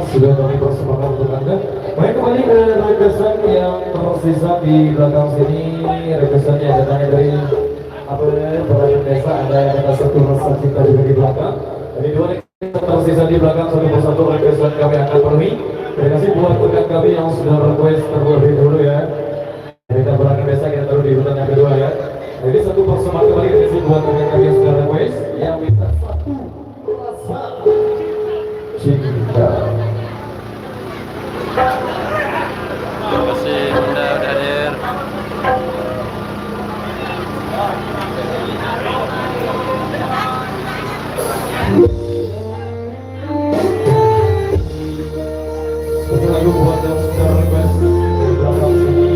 sudah kami persembahkan untuk Anda. Baik, kembali ke requestan yang tersisa di belakang sini. Requestannya datangnya dari apa perangkat desa, ada yang kata satu rasa cinta juga di belakang. Jadi dua requestan tersisa di belakang, satu persatu requestan kami akan penuhi. Terima kasih buat rekan kami yang sudah request terlebih dahulu ya. Kita perangkat desa, kita taruh di urutan yang kedua ya. Jadi satu persembahan kembali ke sini buat rekan kami yang sudah request yang minta satu rasa cinta. Terima kasih Bunda udah hadir. Satu lagu buat yang sudah request di belakang sini.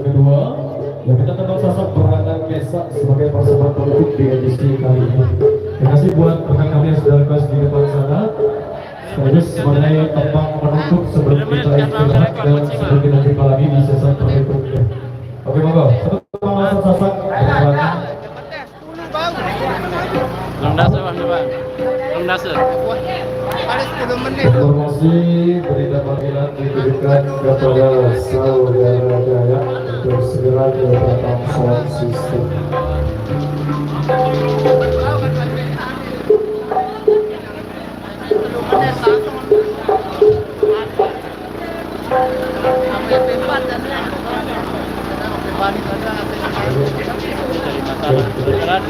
kedua. Ya, kita tetap sasak berangkat besok sebagai persembahan politik di edisi kali ini. Terima kasih buat rekan kami yang sudah request di depan sana. Sekaligus mengenai tembang menutup sebelum kita istirahat dan sebelum kita jumpa lagi di sesi berikutnya. Oke, monggo. Satu tembang sasak berangkat. Belum dasar Bang, coba. Belum dasar. Ada 10 menit. Informasi berita panggilan diberikan kepada saudara Jaya untuk segera ke belakang sound system. Dari masalah berat.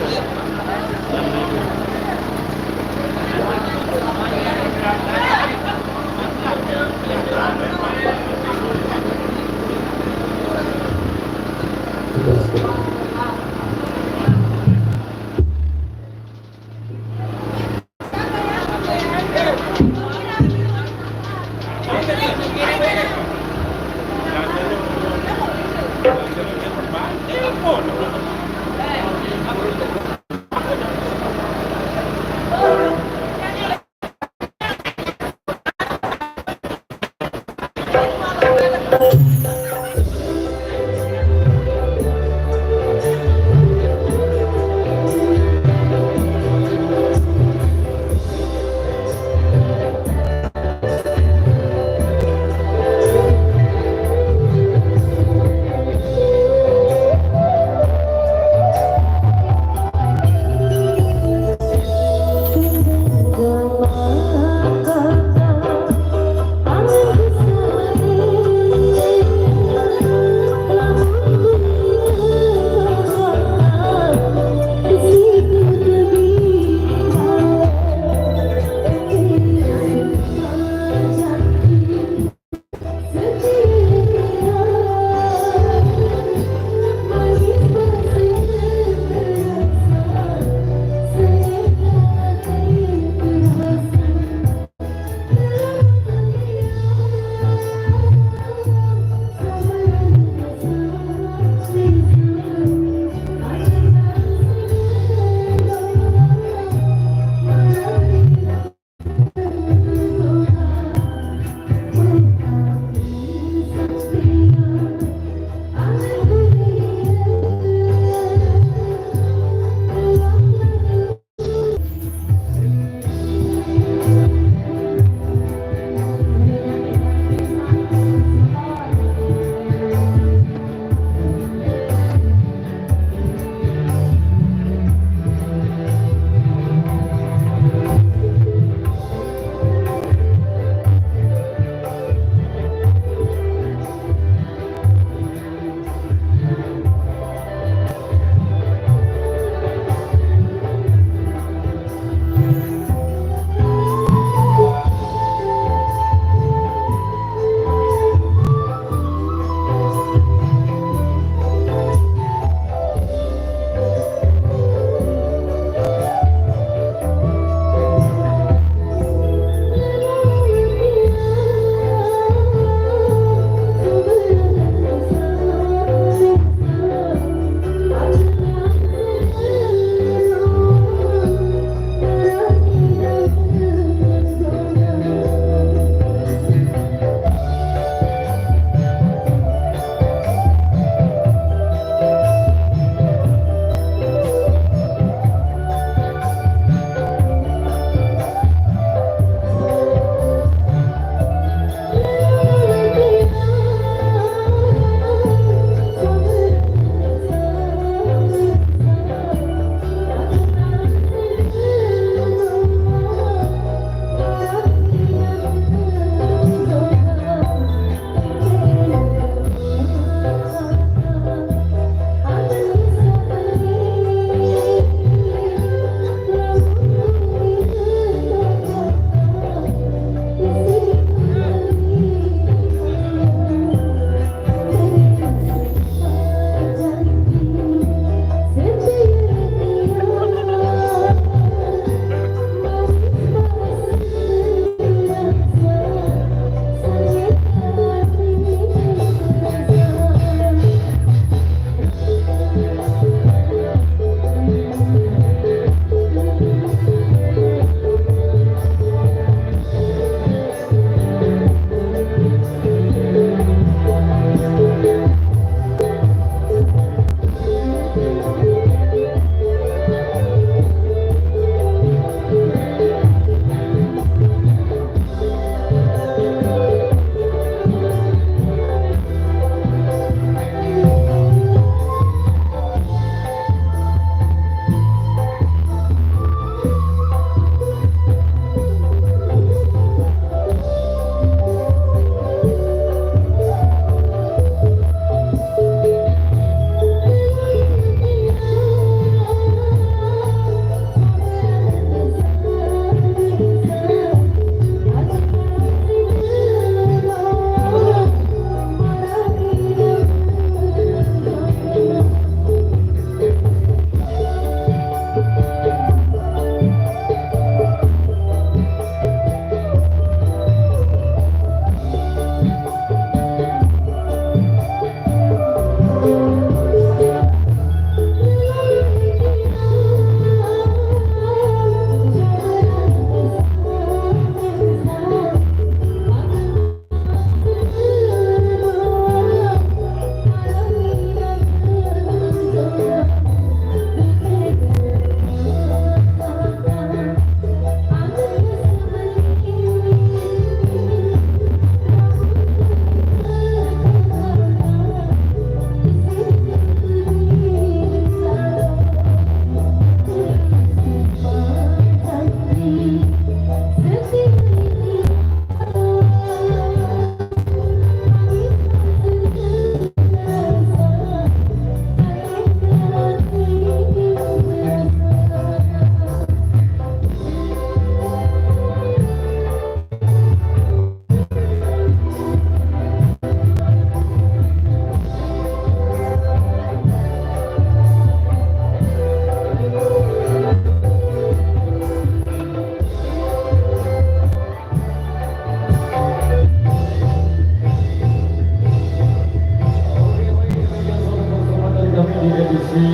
di edisi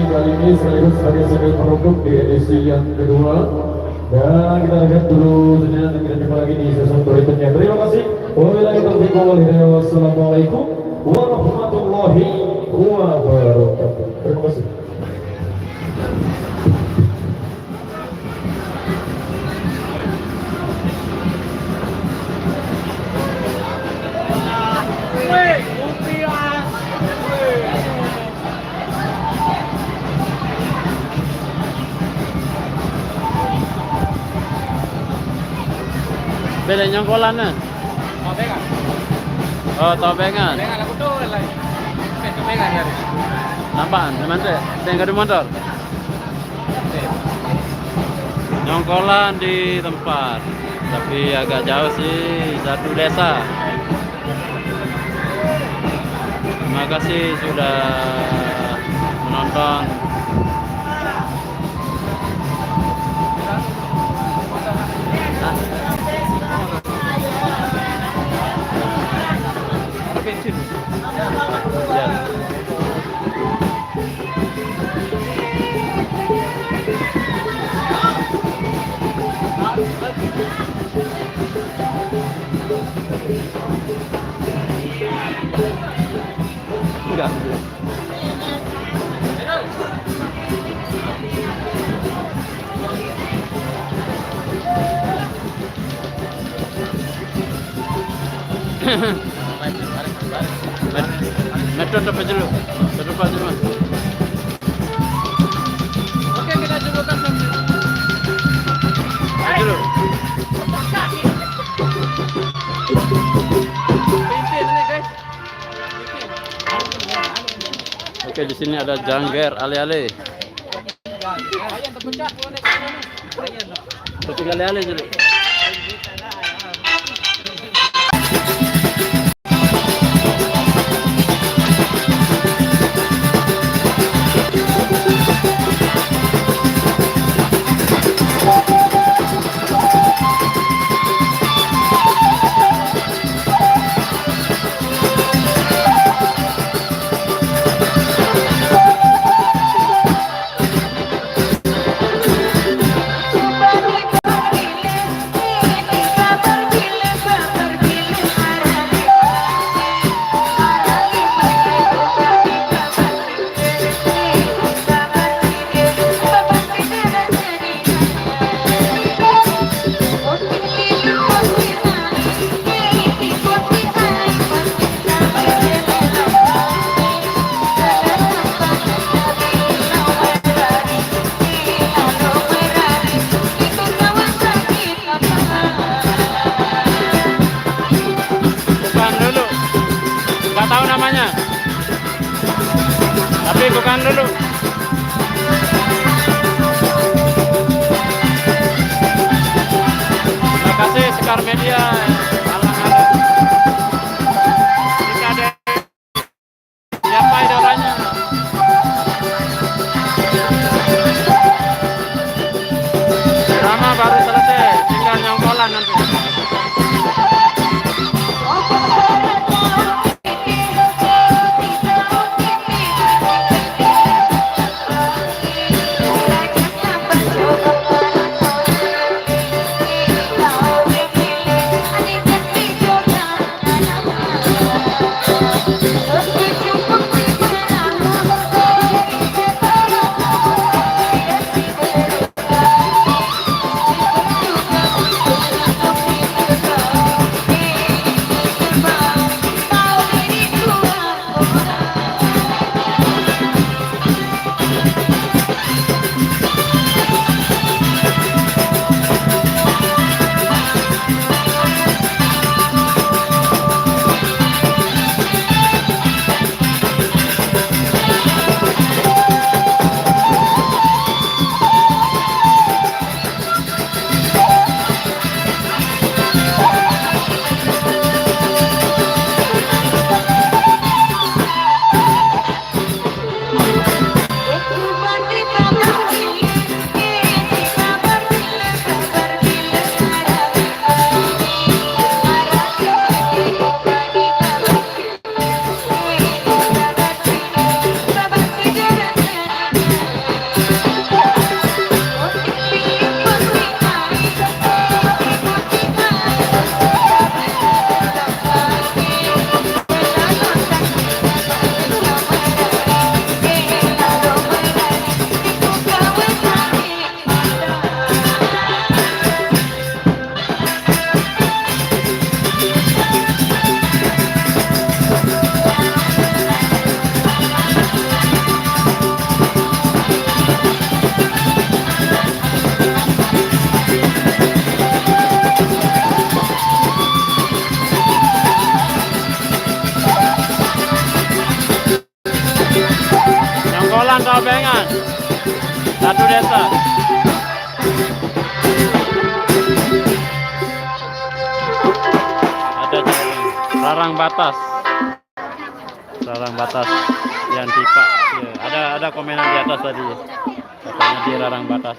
kali ini sekaligus sebagai sebagai penutup di edisi yang kedua. Dan kita lihat dulu sejenak dan kita jumpa lagi di season berikutnya. Terima kasih. Wabillahi taufiq wal hidayah. Wassalamualaikum warahmatullahi wabarakatuh. Terima kasih. Beda nyongkolan kan? Tobengan. Oh, tobengan. Tobengan aku tuh lagi. Tobengan ya. Apaan? Teman saya, tinggal di motor. Nyongkolan di tempat, tapi agak jauh sih, satu desa. Terima kasih sudah menonton. Ya. Enggak. Metode apa dulu? Metode apa dulu? Oke, kita cobakan sambil. Dulu. Pimpin ini, guys. Oke, di sini ada jangger ale-ale. Ayan, terpecah. Tapi ale-ale dulu. Nggak tahu namanya, tapi bukan dulu. Terima kasih Sekar Media. Alang-alang. Jika ada siapa idolanya? Drama baru selesai, tinggal nyongkolan nanti. Obengan. Satu desa. Ada jalan. Rarang batas. Rarang batas yang pipa. Ya, ada komenan di atas tadi. Katanya di rarang batas.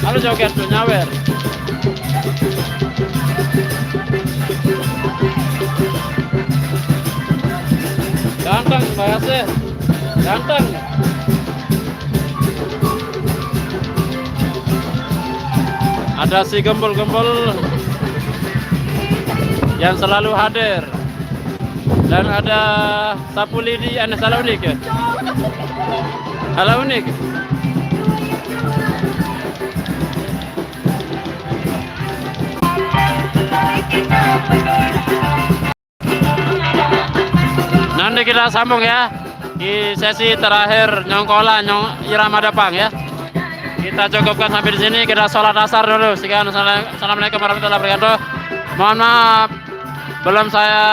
Halo joget tuh nyawer. Ganteng Mbak Yasir. Ganteng. Ada si gembul-gembul yang selalu hadir. Dan ada sapu lidi salah unik ya. Salah unik. Nanti kita sambung ya di sesi terakhir nyongkola irama dapang ya. Kita cukupkan sampai di sini. Kita sholat asar dulu. Sekian. Assalamualaikum warahmatullahi wabarakatuh. Mohon maaf belum saya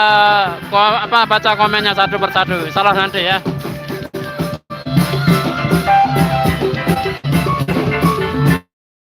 baca komennya satu persatu. Salah nanti ya.